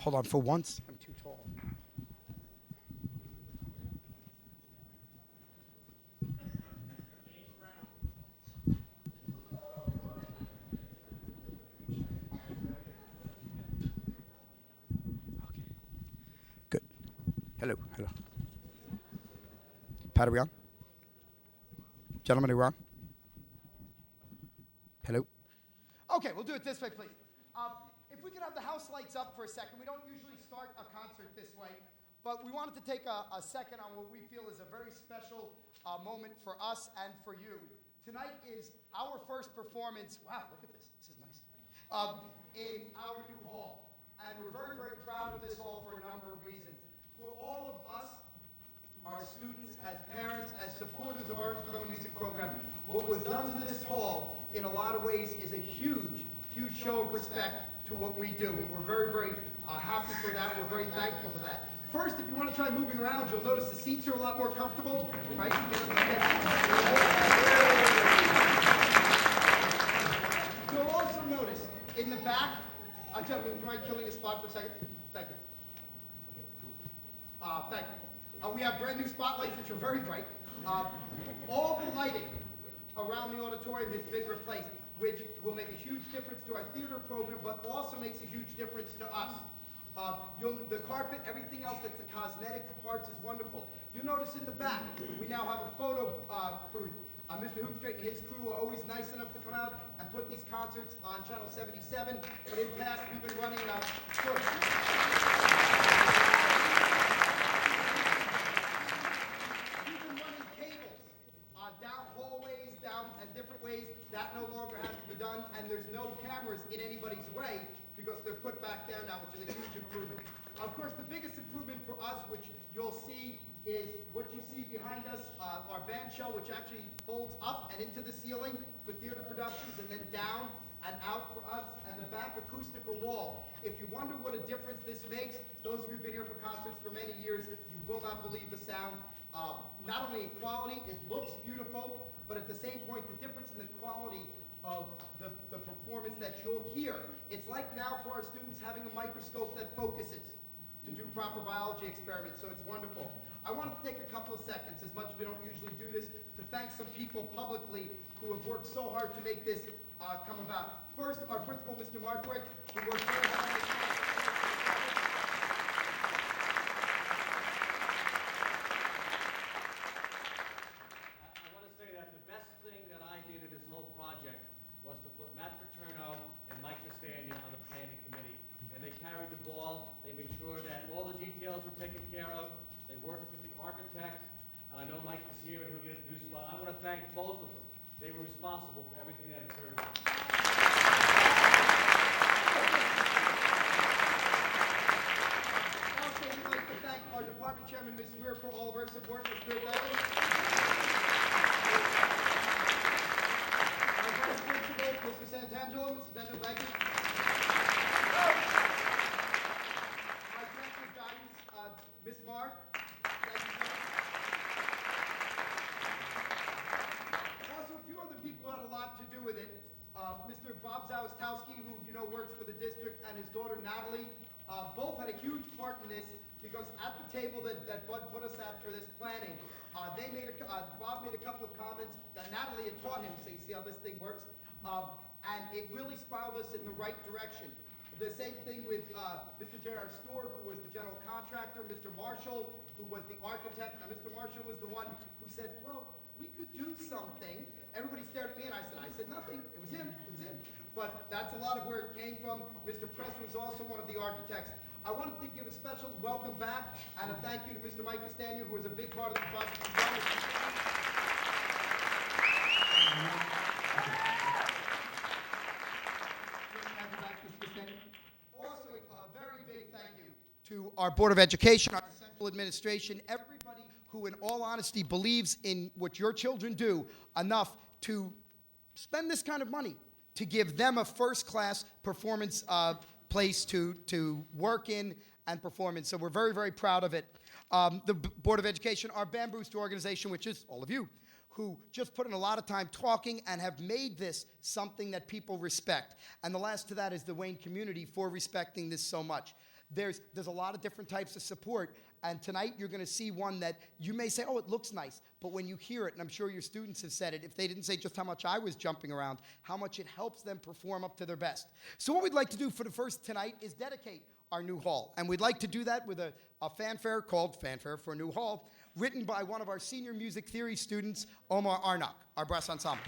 Hold on for once. I'm too tall. Good. Hello. Pat, are we on? Gentlemen, are we on? Hello? Okay, we'll do it this way, please. If we could have the house lights up for a second. We don't usually start a concert this way, but we wanted to take a second on what we feel is a very special moment for us and for you. Tonight is our first performance. Wow, look at this. This is nice. In our new hall. And we're very, very proud of this hall for a number of reasons. For all of us, our students, as parents, as supporters of our Philharmonic music program, what was done to this hall, in a lot of ways, is a huge, huge show of respect to what we do. And we're very, very happy for that. We're very thankful for that. First, if you want to try moving around, you'll notice the seats are a lot more comfortable, right? You'll also notice in the back, gentlemen, would you mind killing a spot for a second? Thank you. Thank you. We have brand new spotlights, which are very bright. All the lighting around the auditorium has been replaced, which will make a huge difference to our theater program, but also makes a huge difference to us. The carpet, everything else that's the cosmetic parts is wonderful. You'll notice in the back, we now have a photo booth. Mr. Hoopstraight and his crew are always nice enough to come out and put these concerts on Channel 77, but in past, we've been running down hallways, down and different ways. That no longer has to be done, and there's no cameras in anybody's way because they're put back there now, which is a huge improvement. Of course, the biggest improvement for us, which you'll see, is what you see behind us, our band shell, which actually folds up and into the ceiling for theater productions, and then down and out for us, and the back acoustical wall. If you wonder what a difference this makes, those of you who've been here for concerts for many years, you will not believe the sound. Not only in quality, it looks beautiful, but at the same point, the difference in the quality of the performance that you'll hear. It's like now for our students having a microscope that focuses to do proper biology experiments, so it's wonderful. I wanted to take a couple of seconds, as much as we don't usually do this, to thank some people publicly who have worked so hard to make this come about. First, our principal, Mr. Markwick, who worked very hard. Was to put Matt Paterno and Mike Castagna on the planning committee. And they carried the ball. They made sure that all the details were taken care of. They worked with the architect. And I know Mike is here and he'll get introduced, but I want to thank both of them. They were responsible for everything that occurred. Also, we'd like to thank our department chairman, Ms. Weir, for all of her support. Ms. Weir, thank you. Mr. Santangelo, Mr. Santangelo, thank you. Our director of guidance, Ms. Mark, thank you. Also, a few other people had a lot to do with it. Mr. Bob Zawistowski, who you know works for the district, and his daughter Natalie, both had a huge part in this because at the table that Bud put us at for this planning, Bob made a couple of comments that Natalie had taught him, so you see how this thing works. And it really spiraled us in the right direction. The same thing with Mr. J.R. Stork, who was the general contractor, Mr. Marshall, who was the architect. Now, Mr. Marshall was the one who said, well, we could do something. Everybody stared at me, and I said nothing. It was him. But that's a lot of where it came from. Mr. Press was also one of the architects. I wanted to give a special welcome back and a thank you to Mr. Mike Castagna, who was a big part of the project. Also, a very big thank you to our Board of Education, our central administration, everybody who, in all honesty, believes in what your children do enough to spend this kind of money to give them a first-class performance place to work in and perform in. So we're very, very proud of it. The Board of Education, our Band Booster organization, which is all of you, who just put in a lot of time talking and have made this something that people respect. And the last to that is the Wayne community for respecting this so much. There's a lot of different types of support, and tonight you're going to see one that you may say, oh, it looks nice, but when you hear it, and I'm sure your students have said it, if they didn't say just how much I was jumping around, how much it helps them perform up to their best. So what we'd like to do for the first tonight is dedicate our new hall, and we'd like to do that with a fanfare called Fanfare for a New Hall, written by one of our senior music theory students, Omar Arnak, our brass ensemble.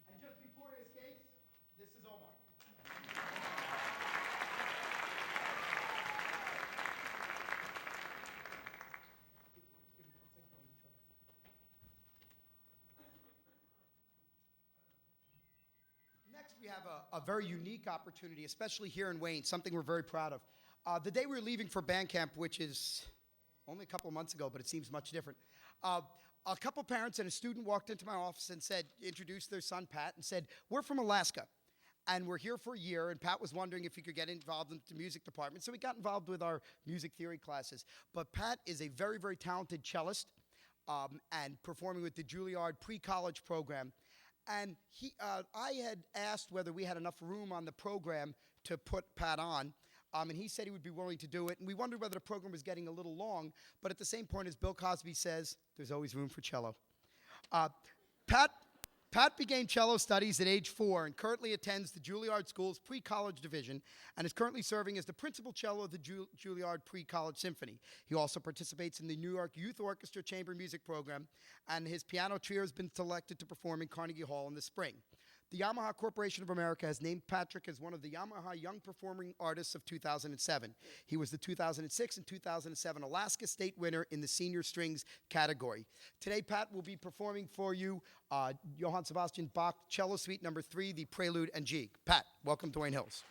And just before he escapes, this is Omar. Next, we have a very unique opportunity, especially here in Wayne, something we're very proud of. The day we were leaving for band camp, which is only a couple of months ago, but it seems much different, a couple parents and a student walked into my office and introduced their son, Pat, and said, we're from Alaska, and we're here for a year, and Pat was wondering if he could get involved in the music department, so we got involved with our music theory classes. But Pat is a very, very talented cellist, and performing with the Juilliard pre-college program. And I had asked whether we had enough room on the program to put Pat on, and he said he would be willing to do it. And we wondered whether the program was getting a little long, but at the same point, as Bill Cosby says, there's always room for cello. Pat began cello studies at age 4 and currently attends the Juilliard School's pre-college division and is currently serving as the principal cello of the Juilliard Pre-College Symphony. He also participates in the New York Youth Orchestra Chamber Music Program, and his piano trio has been selected to perform in Carnegie Hall in the spring. The Yamaha Corporation of America has named Patrick as one of the Yamaha Young Performing Artists of 2007. He was the 2006 and 2007 Alaska State winner in the senior strings category. Today, Pat will be performing for you Johann Sebastian Bach Cello Suite No. 3, the Prelude and Jig. Pat, welcome to Wayne Hills.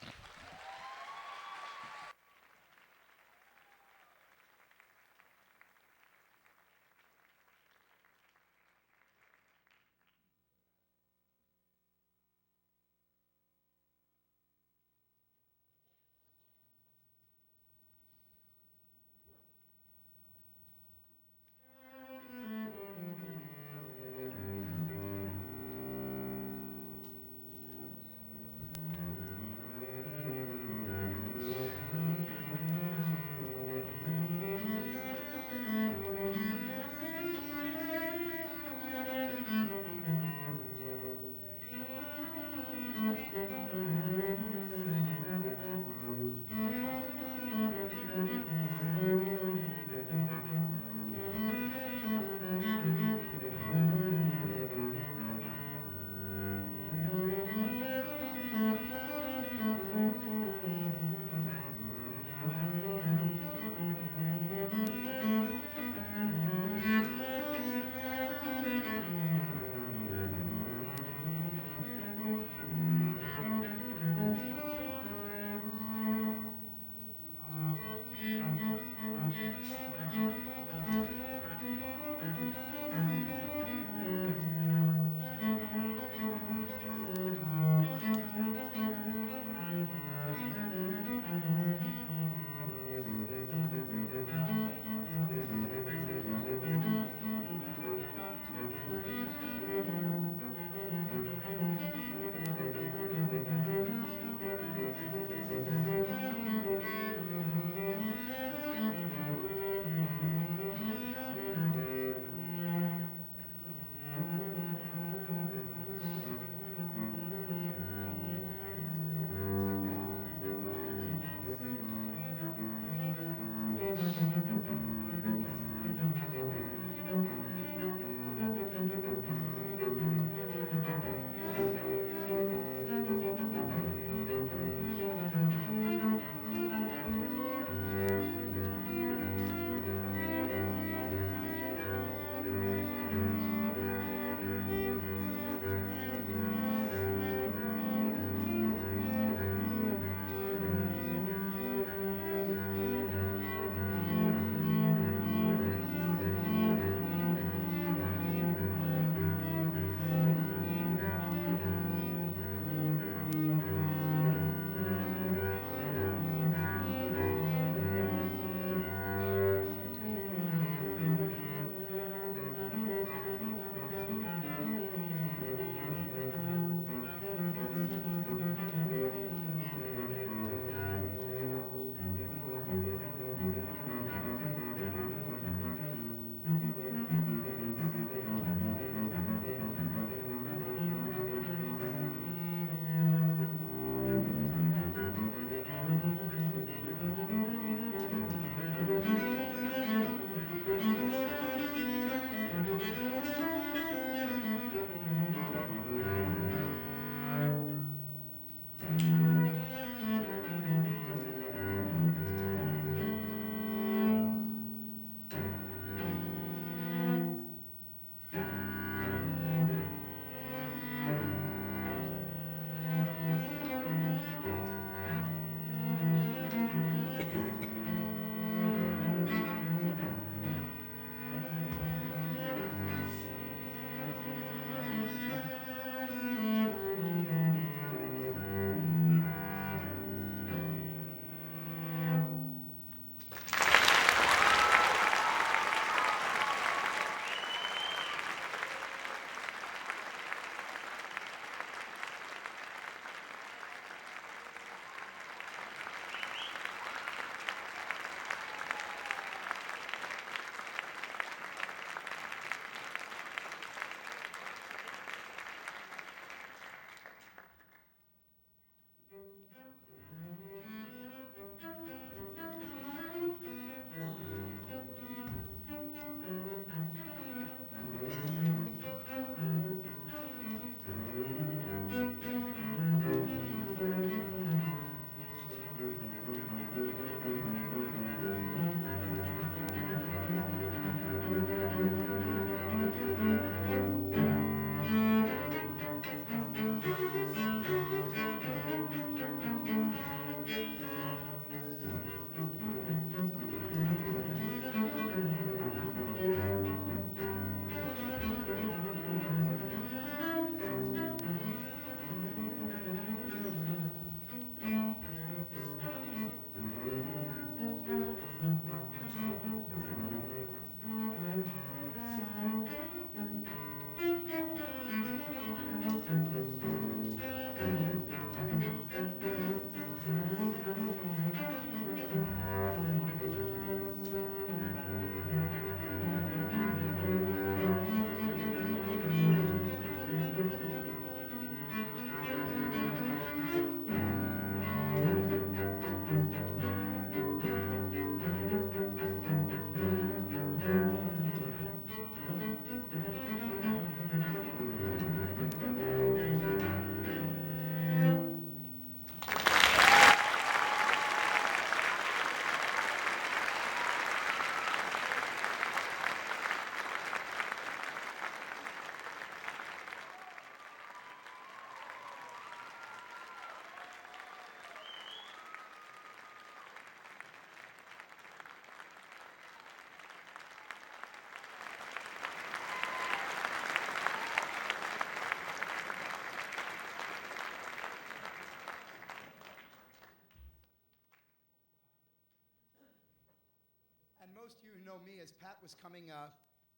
know me, as Pat was coming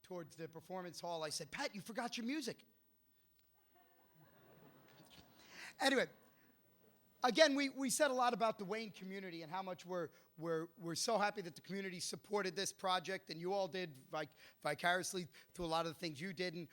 towards the performance hall, I said, Pat, you forgot your music. Anyway, again, we said a lot about the Wayne community and how much we're so happy that the community supported this project, and you all did vicariously through a lot of the things you did. And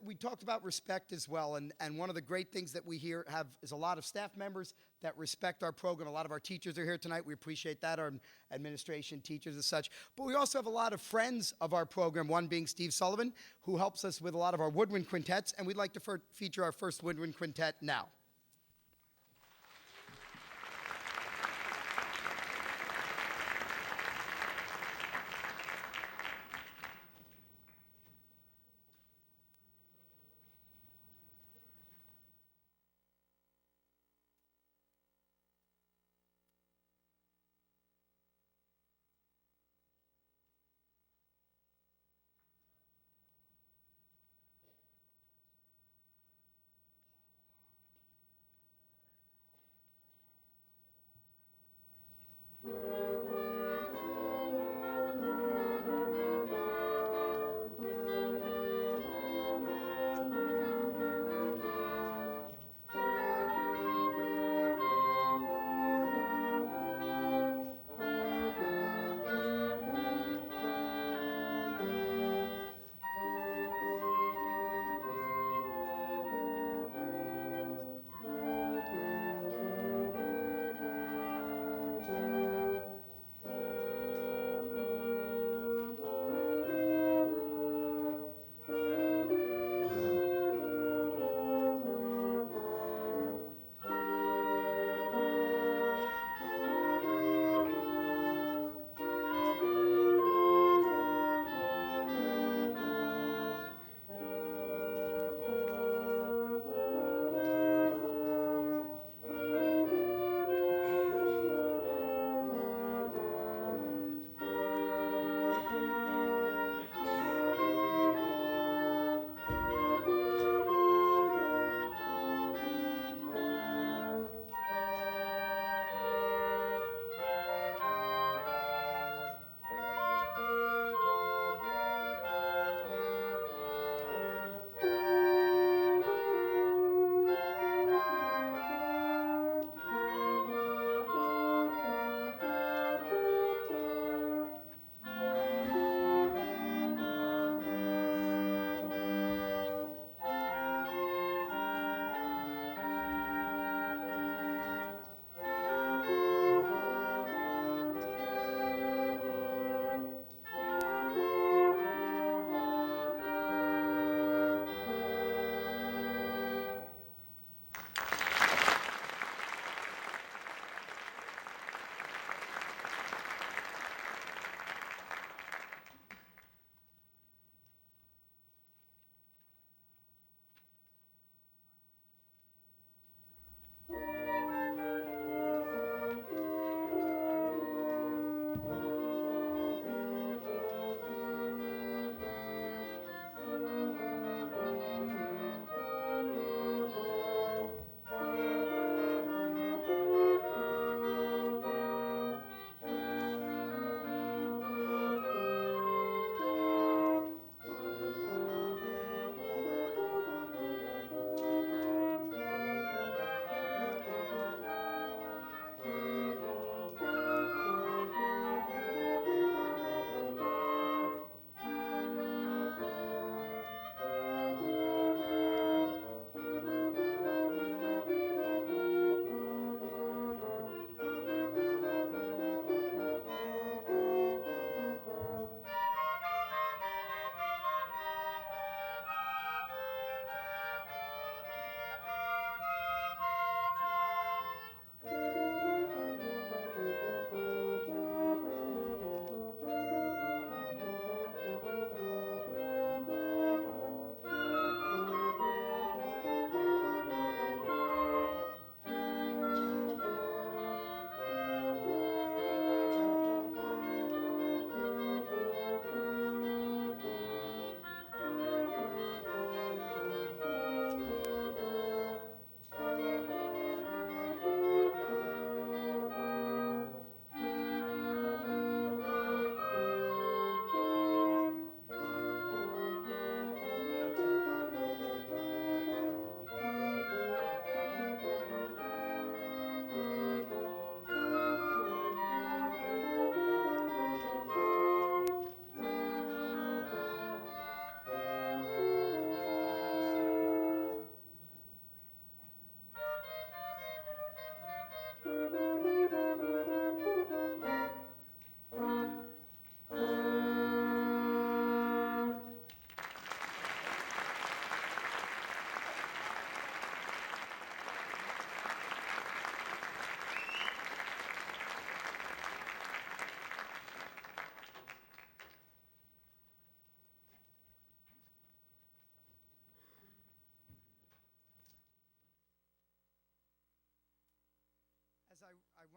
we talked about respect as well, and one of the great things that we here have is a lot of staff members that respect our program. A lot of our teachers are here tonight. We appreciate that, our administration, teachers and such. But we also have a lot of friends of our program, one being Steve Sullivan, who helps us with a lot of our woodwind quintets, and we'd like to feature our first woodwind quintet now.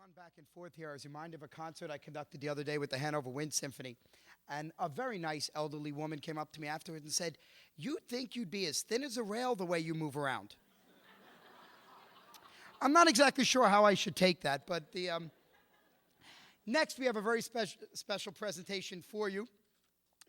run back and forth here. I was reminded of a concert I conducted the other day with the Hanover Wind Symphony. And a very nice elderly woman came up to me afterwards and said, "You'd think you'd be as thin as a rail the way you move around." I'm not exactly sure how I should take that, but next we have a very special presentation for you.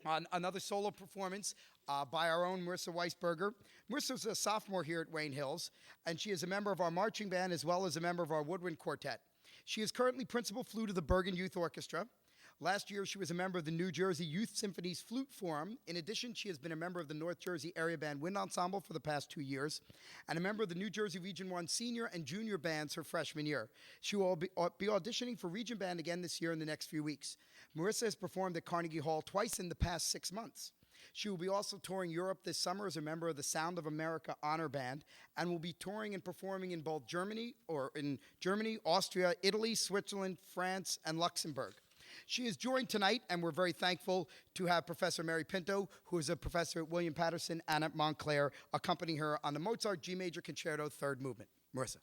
Another solo performance by our own Marissa Weisberger. Marissa's a sophomore here at Wayne Hills, and she is a member of our marching band as well as a member of our woodwind quartet. She is currently principal flute of the Bergen Youth Orchestra. Last year, she was a member of the New Jersey Youth Symphony's Flute Forum. In addition, she has been a member of the North Jersey Area Band Wind Ensemble for the past 2 years, and a member of the New Jersey Region 1 Senior and Junior Bands her freshman year. She will be auditioning for Region Band again this year in the next few weeks. Marissa has performed at Carnegie Hall twice in the past 6 months. She will be also touring Europe this summer as a member of the Sound of America Honor Band, and will be touring and performing in both Germany, Austria, Italy, Switzerland, France, and Luxembourg. She is joined tonight, and we're very thankful to have Professor Mary Pinto, who is a professor at William Patterson and at Montclair, accompanying her on the Mozart G Major Concerto, Third Movement. Marissa.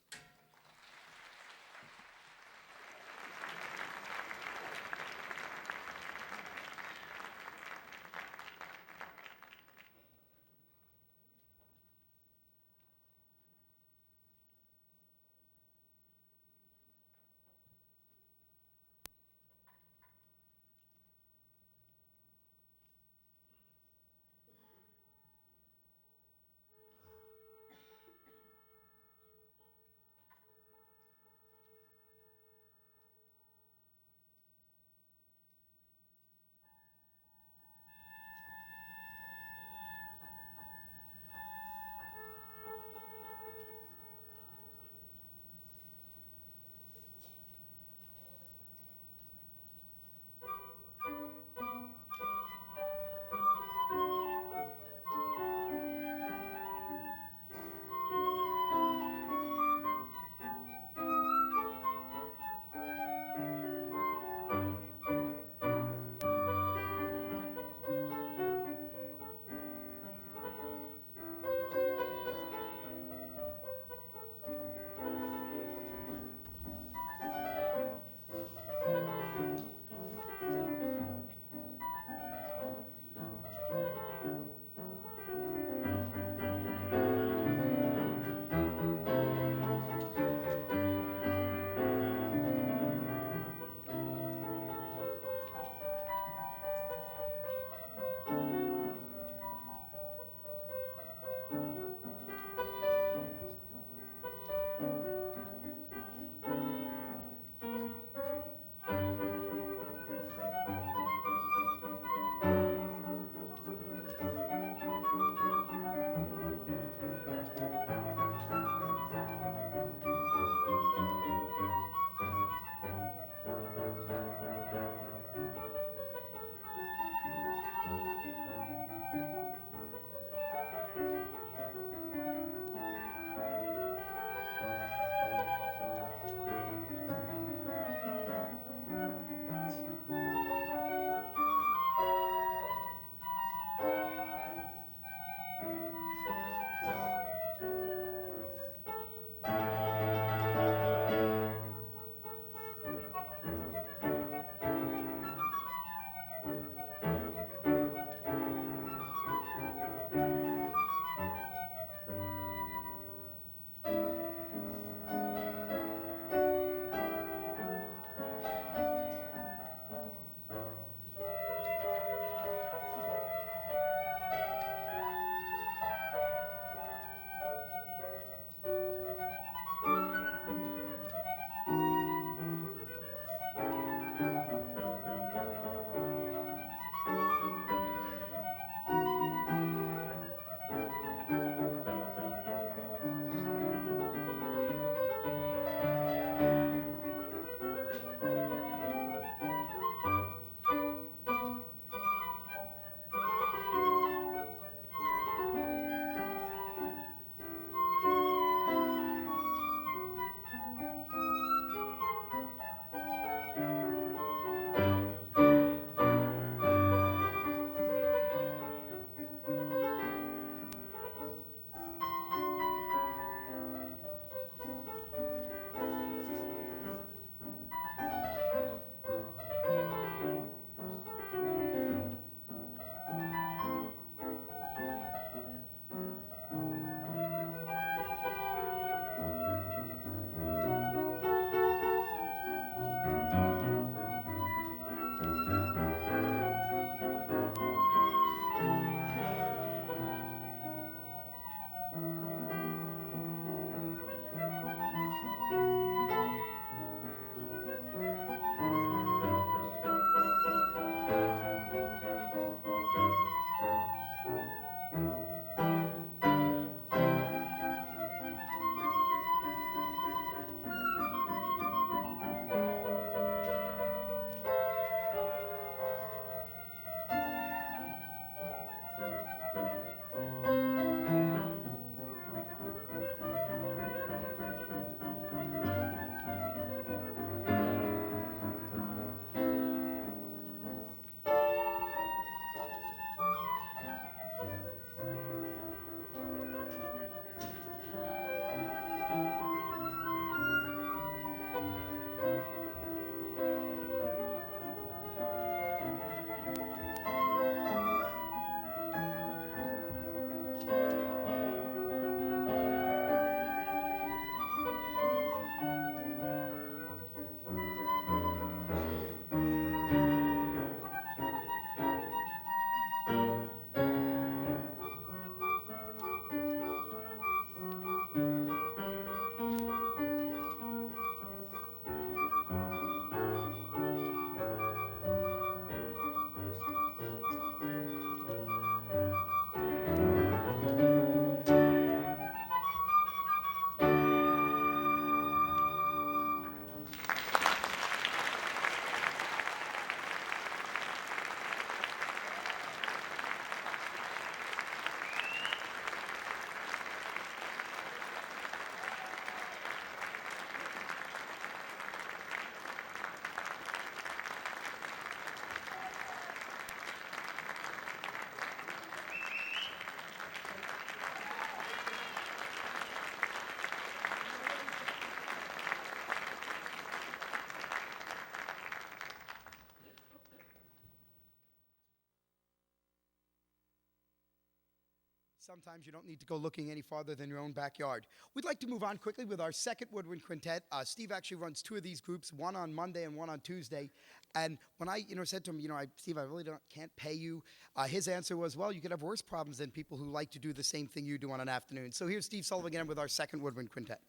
Sometimes you don't need to go looking any farther than your own backyard. We'd like to move on quickly with our second woodwind quintet. Steve actually runs two of these groups, one on Monday and one on Tuesday. And when I, said to him, Steve, I really can't pay you, his answer was, well, you could have worse problems than people who like to do the same thing you do on an afternoon. So here's Steve Sullivan again with our second woodwind quintet.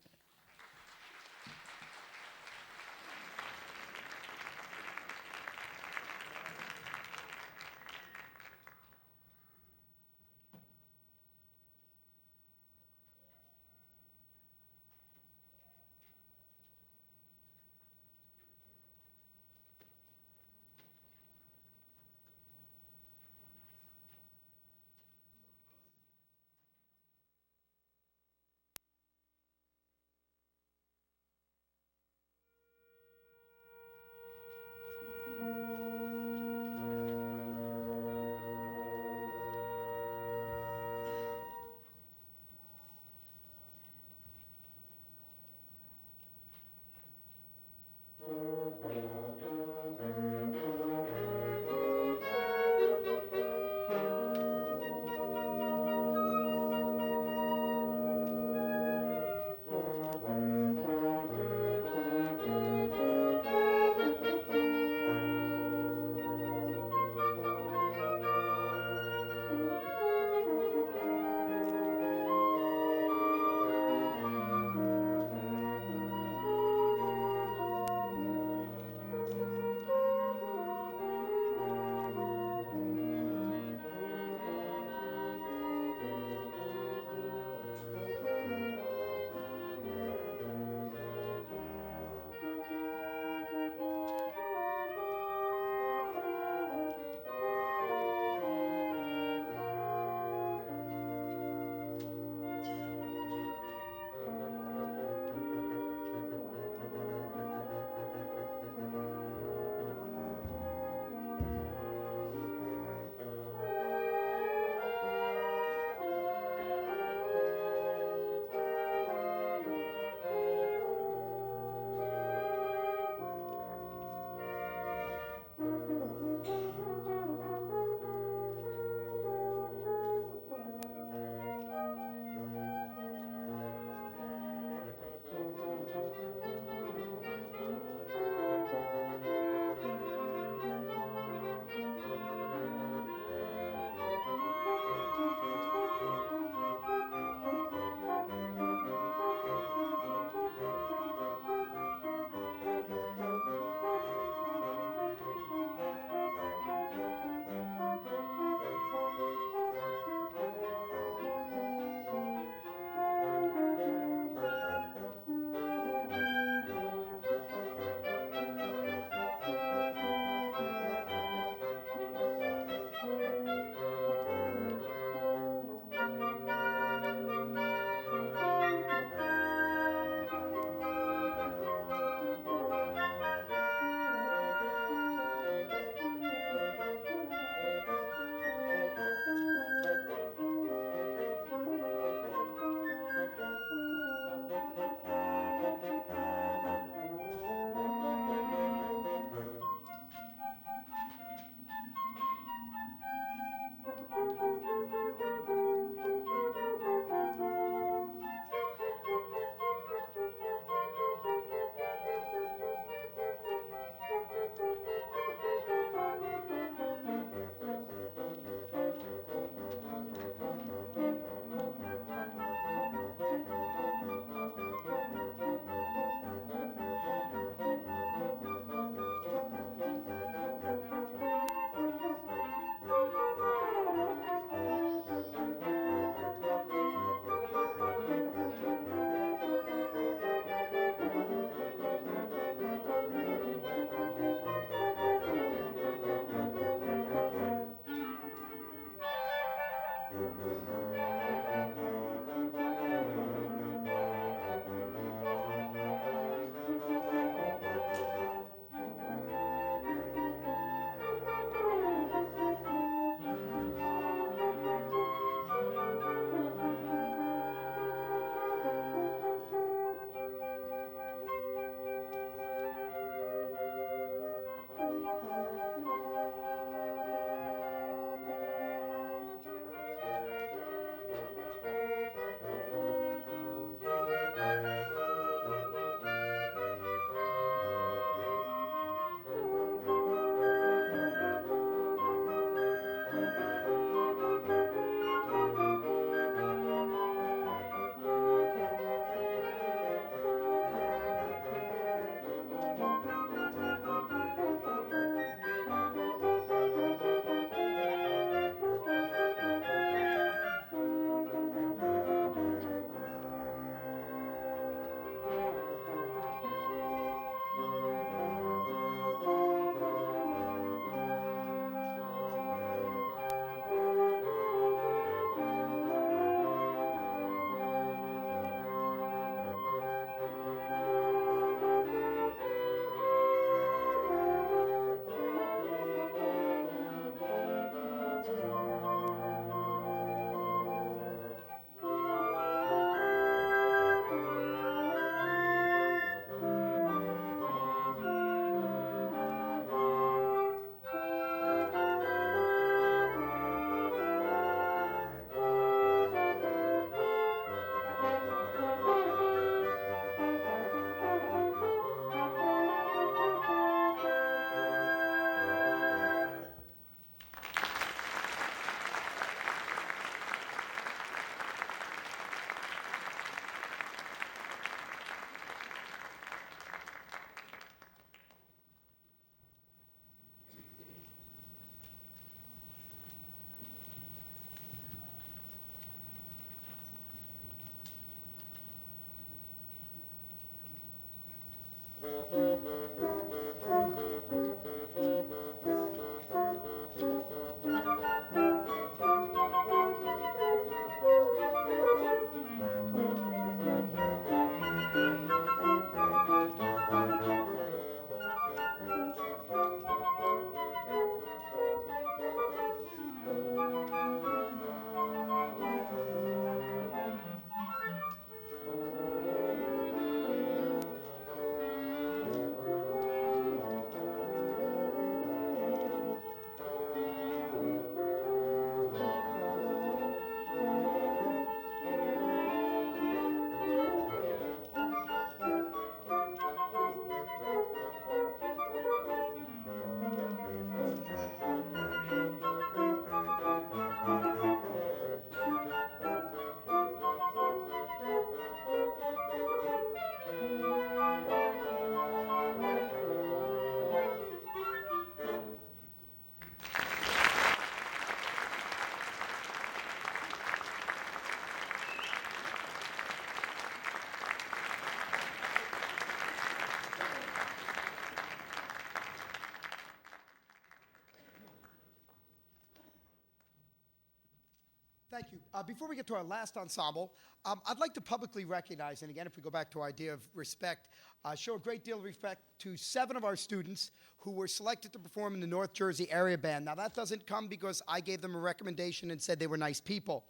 Thank you. Before we get to our last ensemble, I'd like to publicly recognize, and again, if we go back to our idea of respect, show a great deal of respect to 7 of our students who were selected to perform in the North Jersey area band. Now, that doesn't come because I gave them a recommendation and said they were nice people.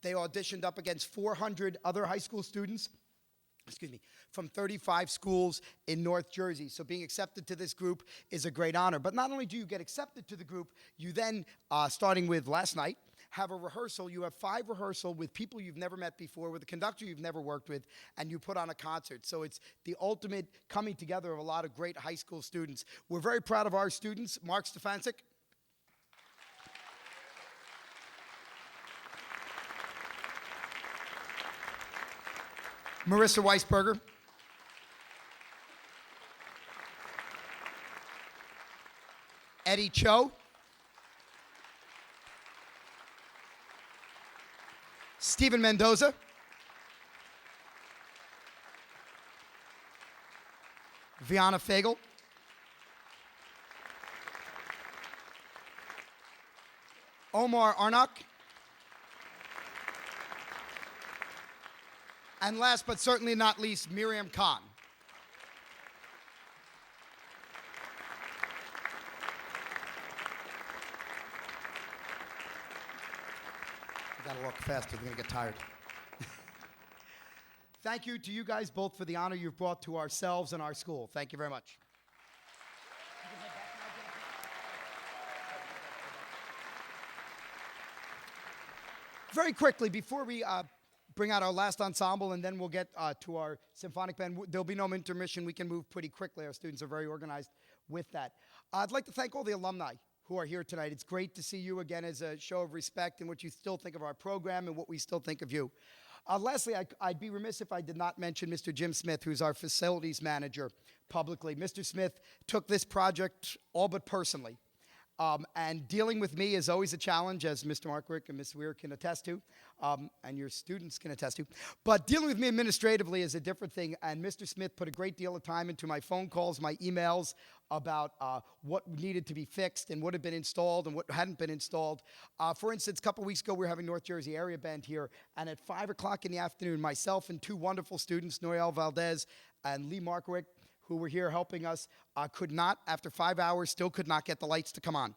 They auditioned up against 400 other high school students, from 35 schools in North Jersey. So being accepted to this group is a great honor. But not only do you get accepted to the group, you then, starting with last night, have a rehearsal. You have 5 rehearsals with people you've never met before, with a conductor you've never worked with, and you put on a concert. So it's the ultimate coming together of a lot of great high school students. We're very proud of our students. Mark Stefancic. Marissa Weisberger. Eddie Cho. Stephen Mendoza. Viana Fagel. Omar Arnok. And last but certainly not least, Miriam Khan. You gotta walk faster, you're gonna get tired. Thank you to you guys both for the honor you've brought to ourselves and our school. Thank you very much. Very quickly, before we bring out our last ensemble, and then we'll get to our symphonic band. There'll be no intermission. We can move pretty quickly. Our students are very organized with that. I'd like to thank all the alumni who are here tonight. It's great to see you again as a show of respect and what you still think of our program and what we still think of you. Lastly, I'd be remiss if I did not mention Mr. Jim Smith, who's our facilities manager publicly. Mr. Smith took this project all but personally. And dealing with me is always a challenge, as Mr. Markwick and Ms. Weir can attest to, and your students can attest to. But dealing with me administratively is a different thing, and Mr. Smith put a great deal of time into my phone calls, my emails about what needed to be fixed and what had been installed and what hadn't been installed. For instance, a couple weeks ago, we were having North Jersey area band here, and at 5 o'clock in the afternoon, myself and 2 wonderful students, Noel Valdez and Lee Markwick, who were here helping us, could not, after 5 hours, still could not get the lights to come on.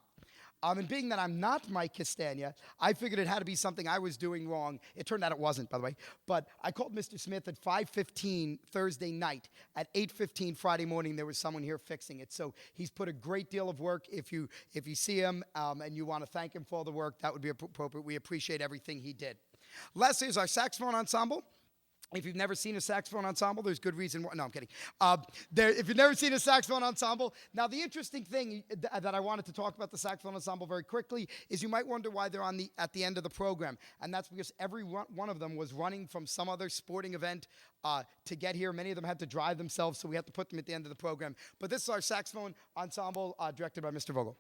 And being that I'm not Mike Castagna, I figured it had to be something I was doing wrong. It turned out it wasn't, by the way. But I called Mr. Smith at 5:15 Thursday night. At 8:15 Friday morning, there was someone here fixing it. So he's put a great deal of work. If you see him and you want to thank him for all the work, that would be appropriate. We appreciate everything he did. Lastly is our saxophone ensemble. If you've never seen a saxophone ensemble, there's good reason why. No, I'm kidding. If you've never seen a saxophone ensemble, now the interesting thing that I wanted to talk about the saxophone ensemble very quickly is you might wonder why they're at the end of the program. And that's because every one of them was running from some other sporting event to get here. Many of them had to drive themselves, so we had to put them at the end of the program. But this is our saxophone ensemble directed by Mr. Vogel.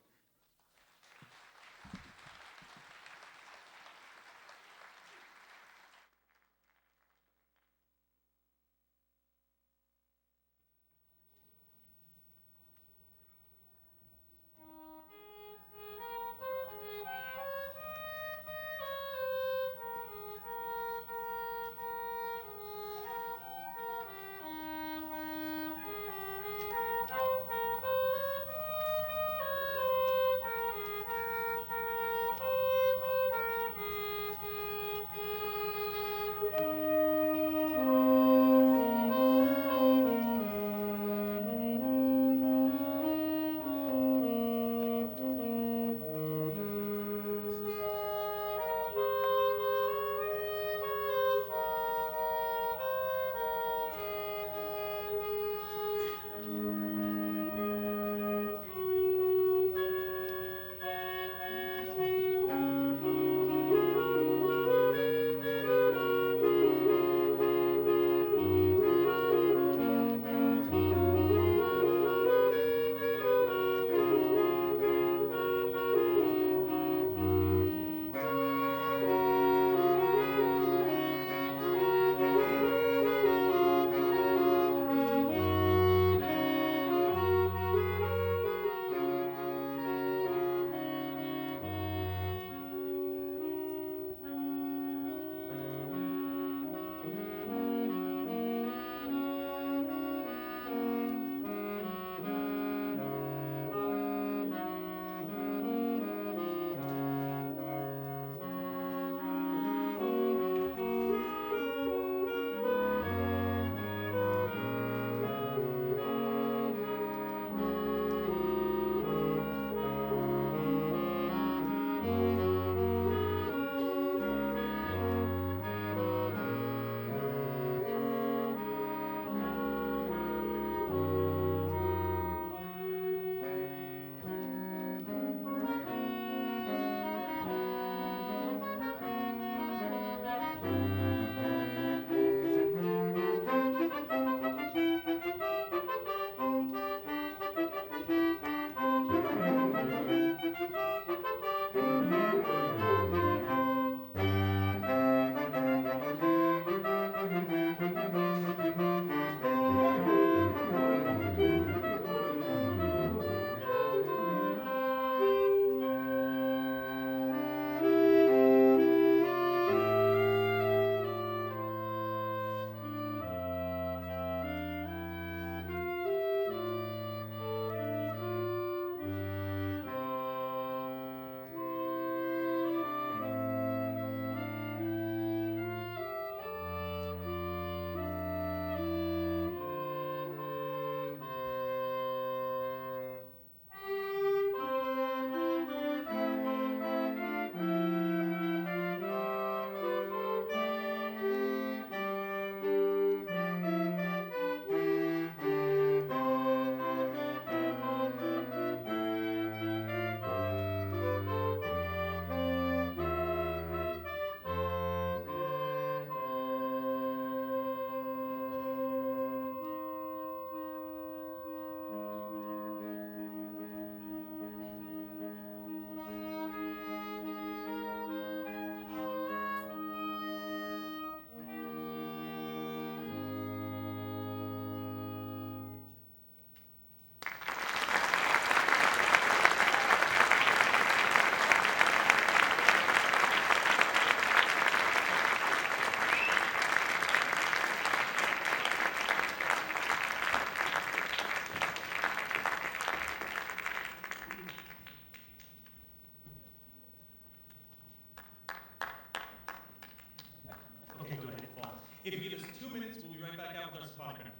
2 minutes. We'll be right back out with our symphonic band.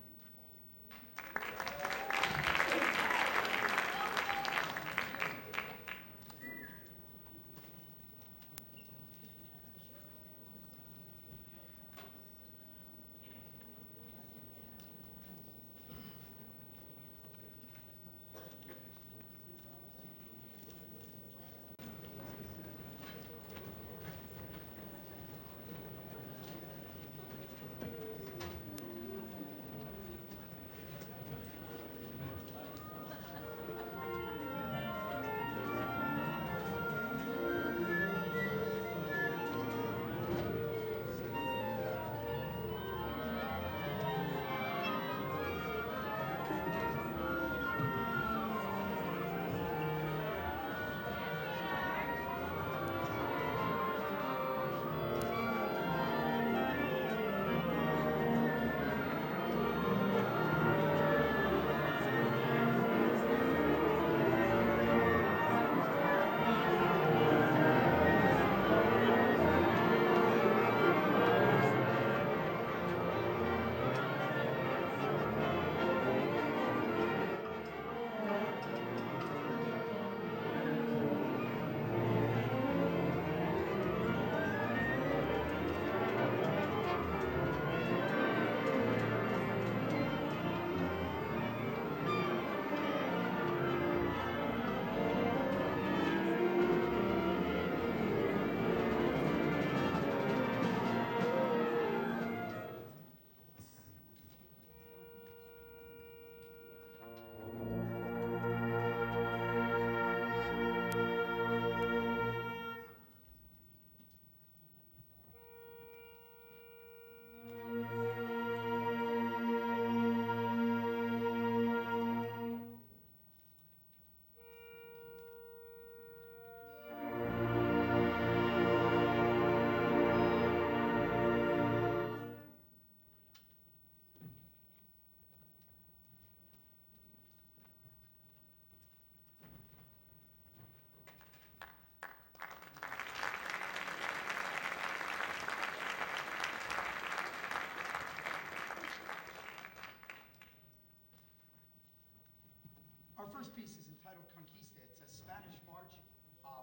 Our first piece is entitled Conquista. It's a Spanish march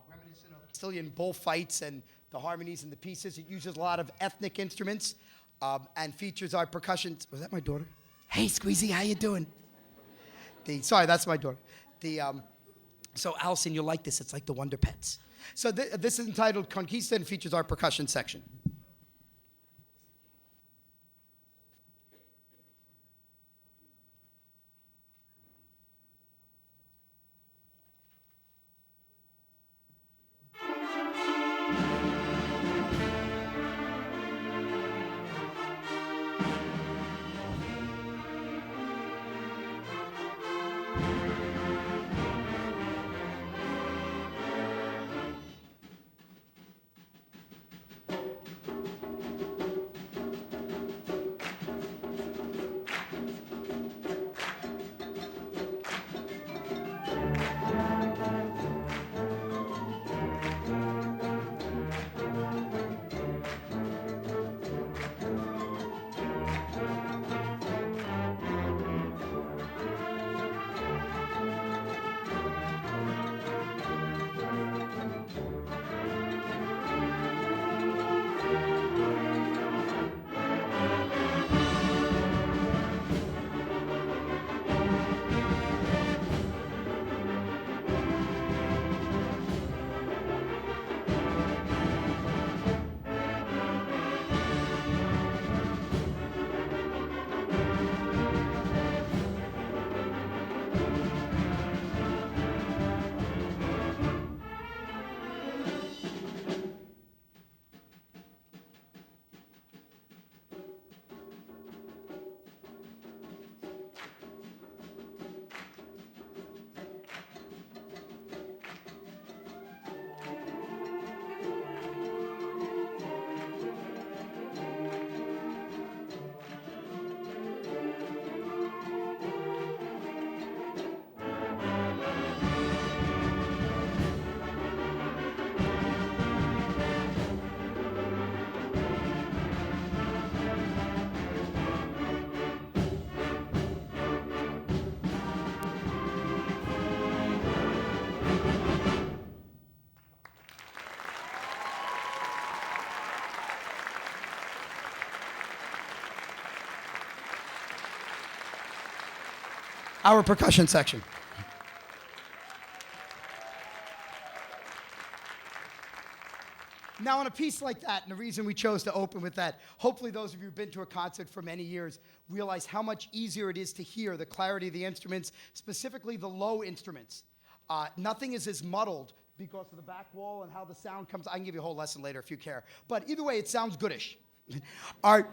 reminiscent of Castilian bullfights and the harmonies and the pieces. It uses a lot of ethnic instruments and features our percussion. Was that my daughter? Hey, Squeezy, how you doing? Sorry, that's my daughter. So, Allison, you'll like this. It's like the Wonder Pets. So this is entitled Conquista and features our percussion section. our percussion section. Now, on a piece like that, and the reason we chose to open with that, hopefully those of you who've been to a concert for many years realize how much easier it is to hear the clarity of the instruments, specifically the low instruments. Nothing is as muddled because of the back wall and how the sound comes. I can give you a whole lesson later if you care. But either way, it sounds goodish. Our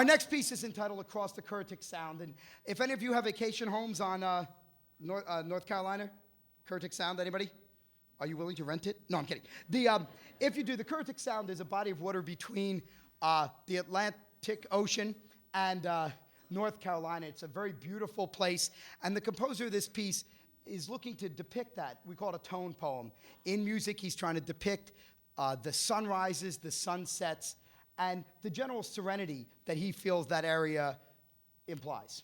next piece is entitled Across the Currituck Sound. And if any of you have vacation homes on North Carolina, Currituck Sound, anybody? Are you willing to rent it? No, I'm kidding. If you do, the Currituck Sound is a body of water between the Atlantic Ocean and North Carolina. It's a very beautiful place. And the composer of this piece is looking to depict that. We call it a tone poem. In music, he's trying to depict the sunrises, the sunsets, and the general serenity that he feels that area implies.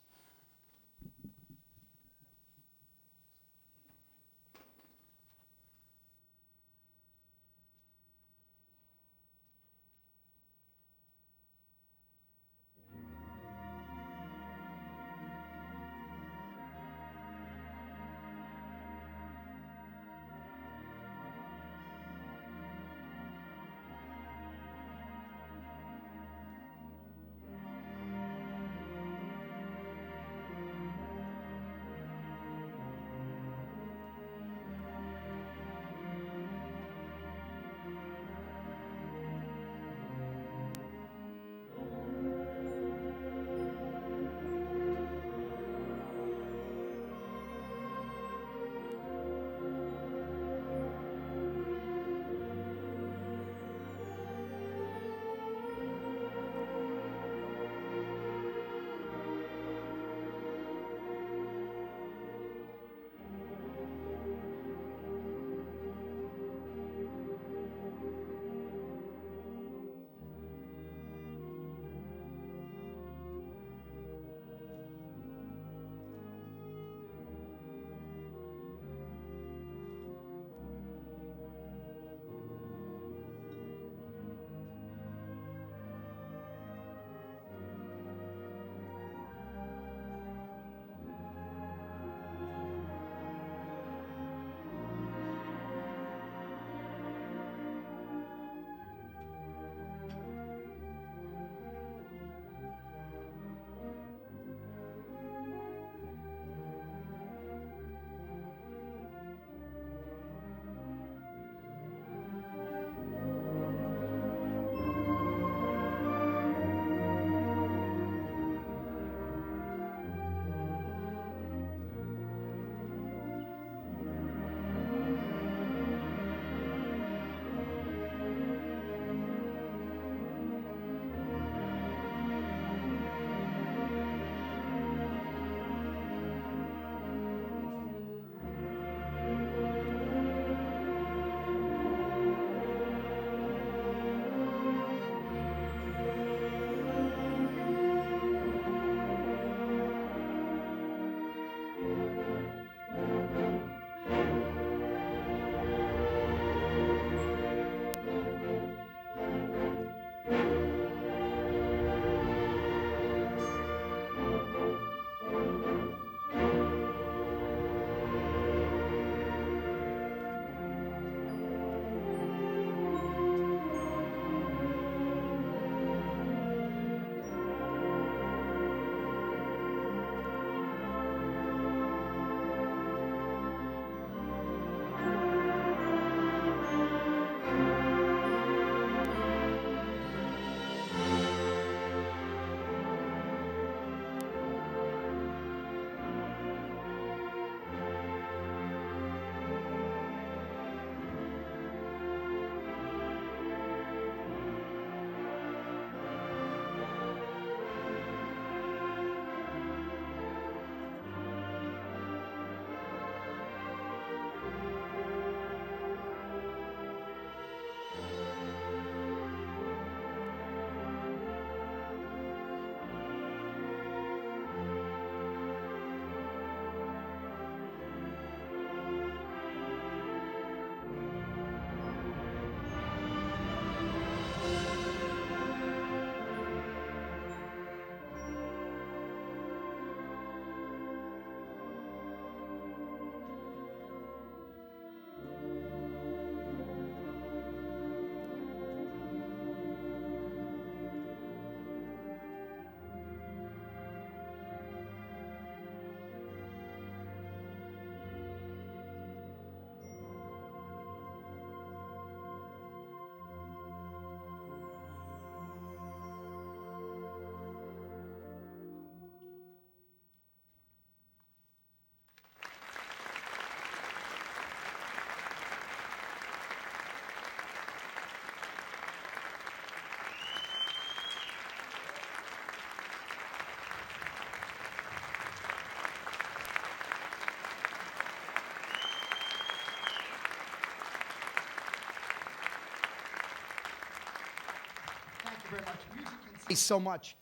very much. Music can say so much,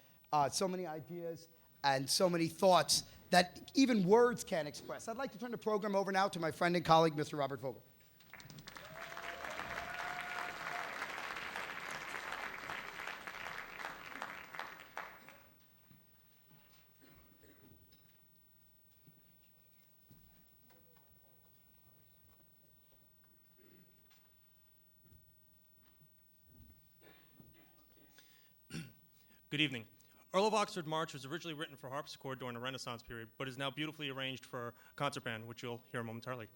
so many ideas and so many thoughts that even words can't express. I'd like to turn the program over now to my friend and colleague, Mr. Robert Vogel. Good evening. Earl of Oxford March was originally written for harpsichord during the Renaissance period, but is now beautifully arranged for a concert band, which you'll hear momentarily.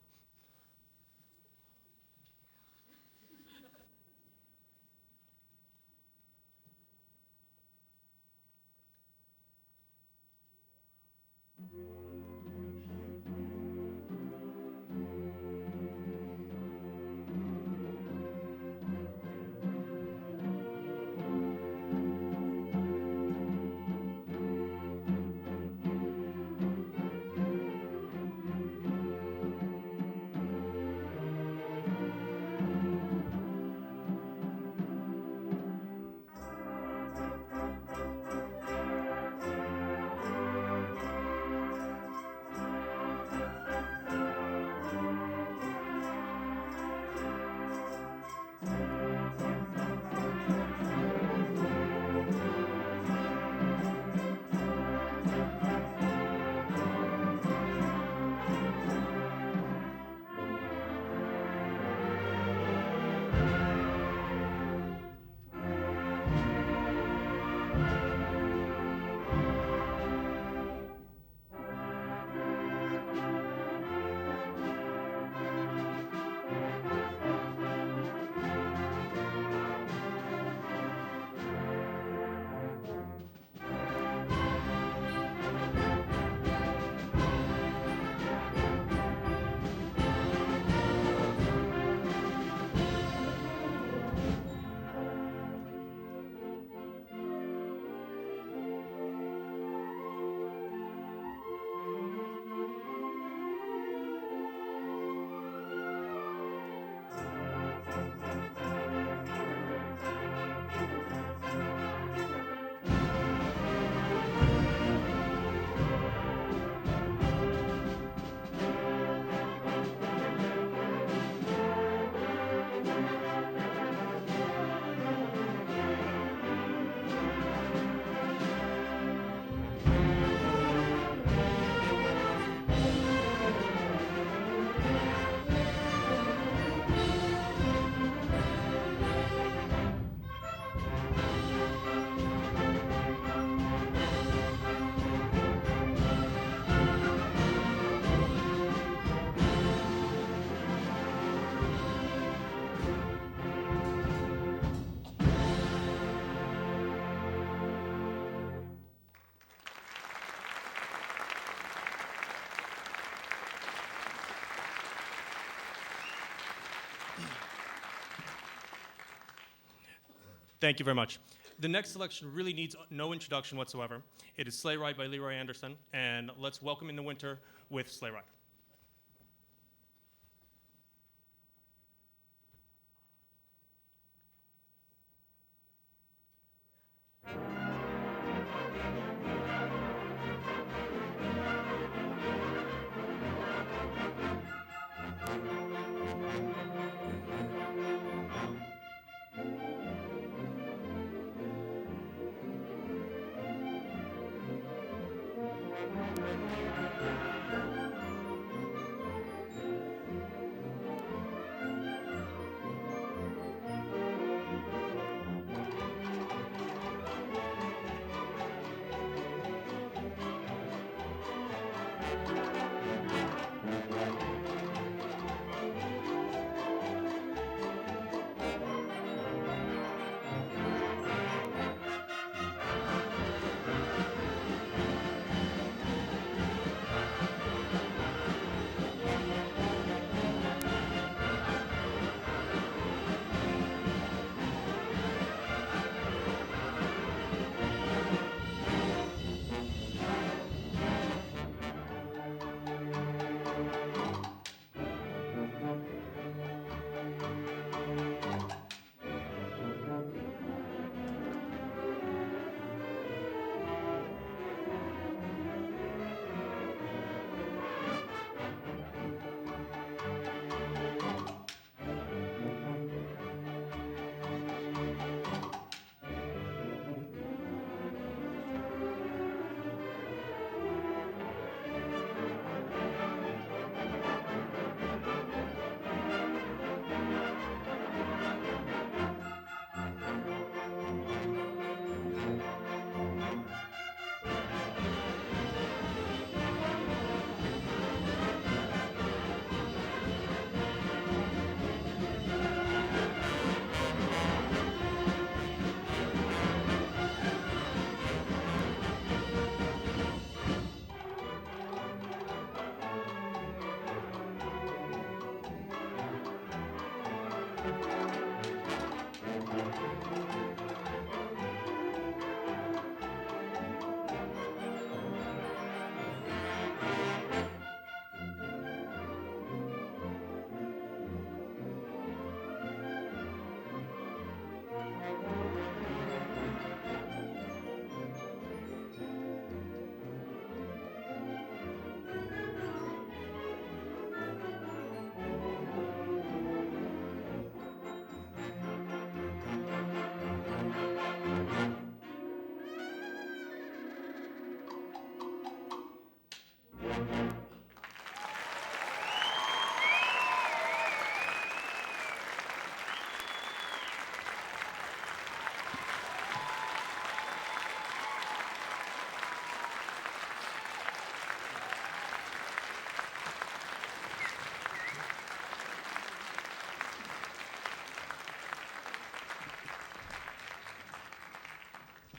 Thank you very much. The next selection really needs no introduction whatsoever. It is Sleigh Ride by Leroy Anderson, and let's welcome in the winter with Sleigh Ride.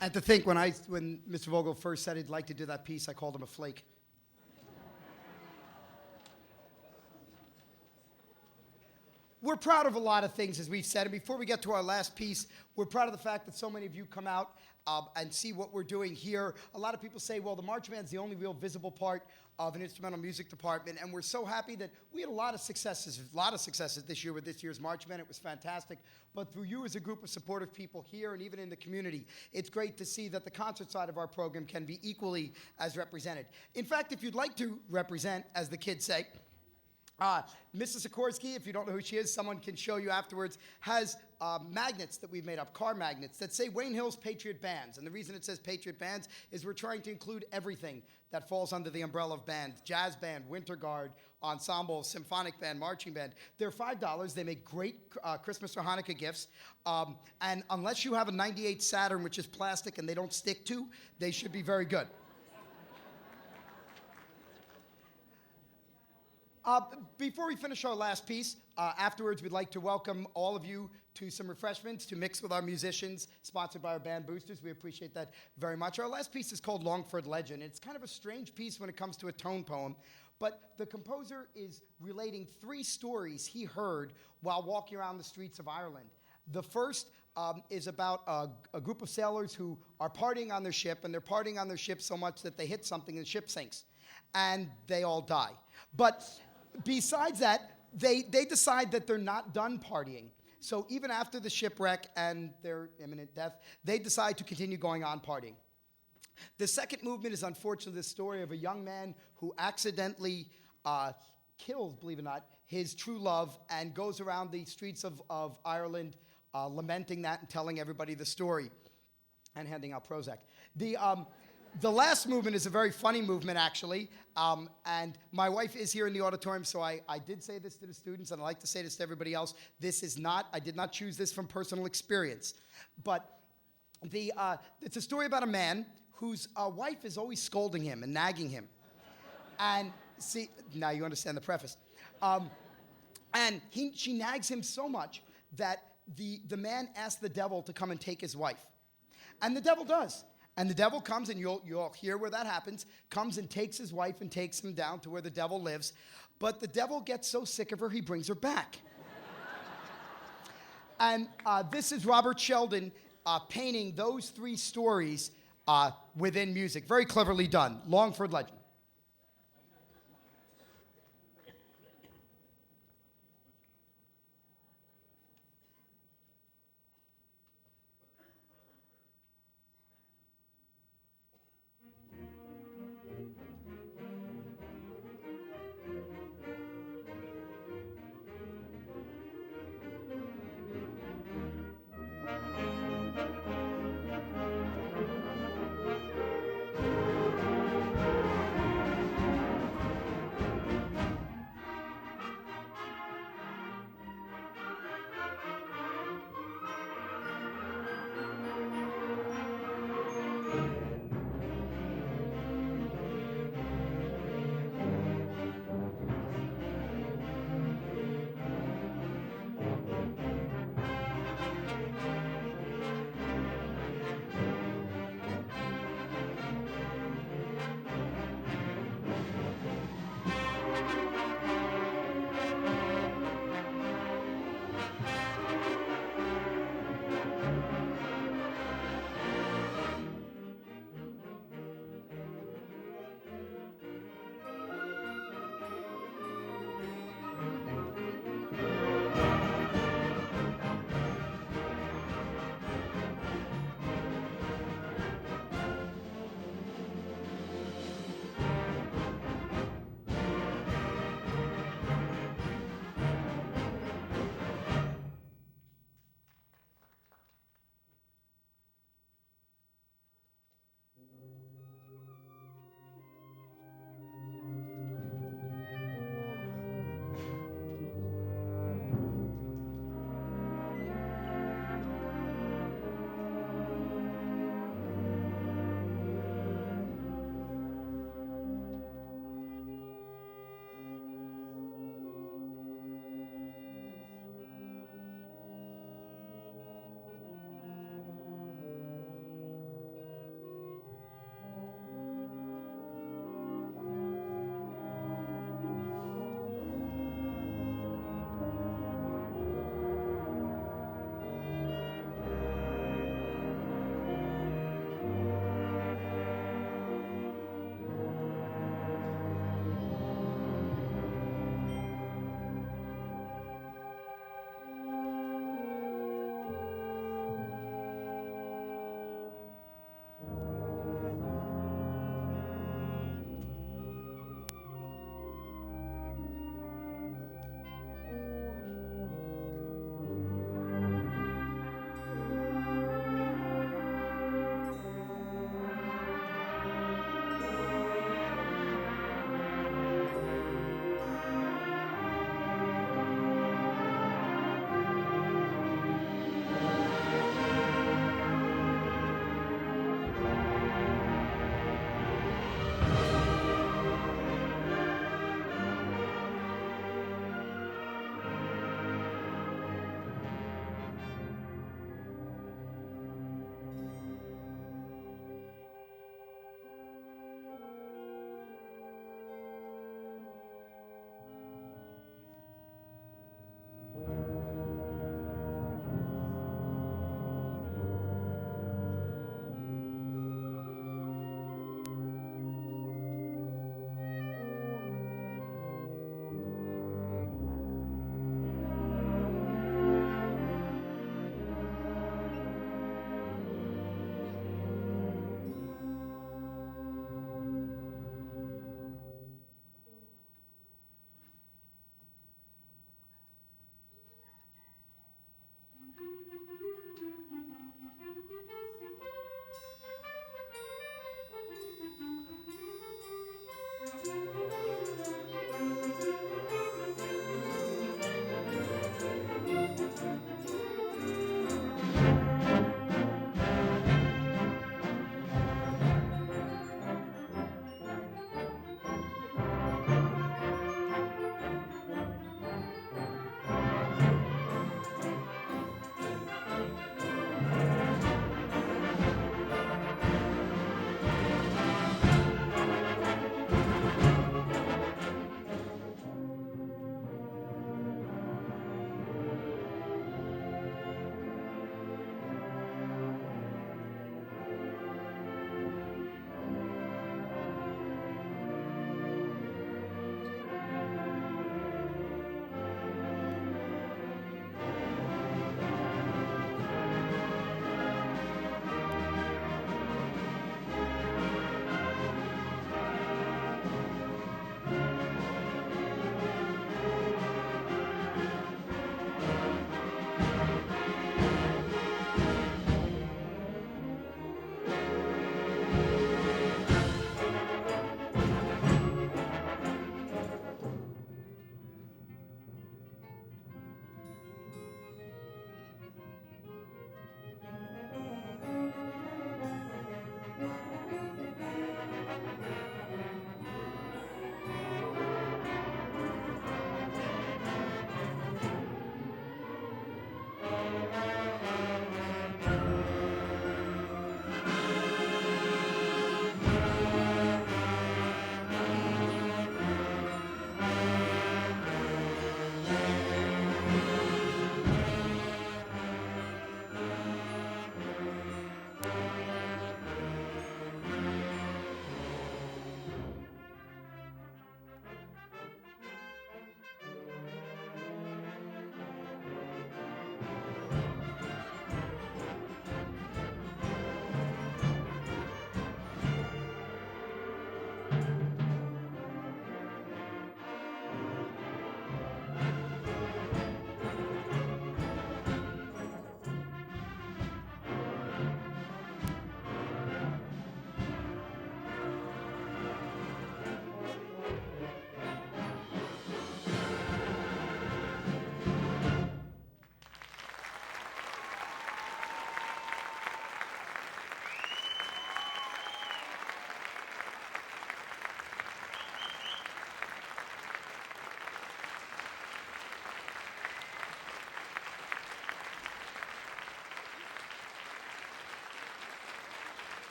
And to think, when Mr. Vogel first said he'd like to do that piece, I called him a flake. We're proud of a lot of things, as we've said. And before we get to our last piece, we're proud of the fact that so many of you come out and see what we're doing here. A lot of people say, well, the march band's the only real visible part of an instrumental music department. And we're so happy that we had a lot of successes this year with this year's march band. It was fantastic. But through you as a group of supportive people here and even in the community, it's great to see that the concert side of our program can be equally as represented. In fact, if you'd like to represent, as the kids say, Mrs. Sikorsky, if you don't know who she is, someone can show you afterwards, has magnets that we've made up, car magnets, that say Wayne Hill's Patriot Bands. And the reason it says Patriot Bands is we're trying to include everything that falls under the umbrella of bands: jazz band, winter guard, ensemble, symphonic band, marching band. They're $5. They make great Christmas or Hanukkah gifts. And unless you have a 98 Saturn, which is plastic and they don't stick to, they should be very good. Before we finish our last piece, afterwards we'd like to welcome all of you to some refreshments to mix with our musicians, sponsored by our band boosters. We appreciate that very much. Our last piece is called Longford Legend. It's kind of a strange piece when it comes to a tone poem, but the composer is relating 3 stories he heard while walking around the streets of Ireland. The first is about a group of sailors who are partying on their ship, and they're partying on their ship so much that they hit something and the ship sinks, and they all die. But besides that, they decide that they're not done partying. So even after the shipwreck and their imminent death, they decide to continue going on partying. The second movement is unfortunately the story of a young man who accidentally kills, believe it or not, his true love and goes around the streets of Ireland lamenting that and telling everybody the story and handing out Prozac. The last movement is a very funny movement, actually, and my wife is here in the auditorium, so I did say this to the students, and I like to say this to everybody else. I did not choose this from personal experience, but it's a story about a man whose wife is always scolding him and nagging him. And see, now you understand the preface. And she nags him so much that the man asks the devil to come and take his wife. And the devil does. And the devil comes, and you'll hear where that happens, comes and takes his wife and takes him down to where the devil lives. But the devil gets so sick of her, he brings her back. And this is Robert Sheldon painting those 3 stories within music. Very cleverly done. Longford Legend.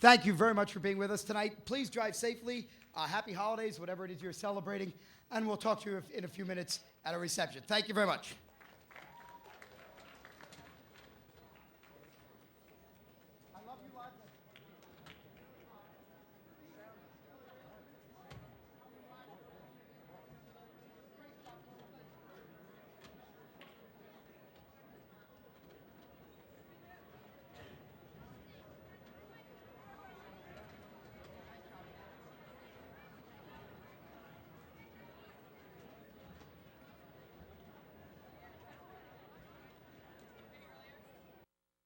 Thank you very much for being with us tonight. Please drive safely. Happy holidays, whatever it is you're celebrating. And we'll talk to you in a few minutes at a reception. Thank you very much.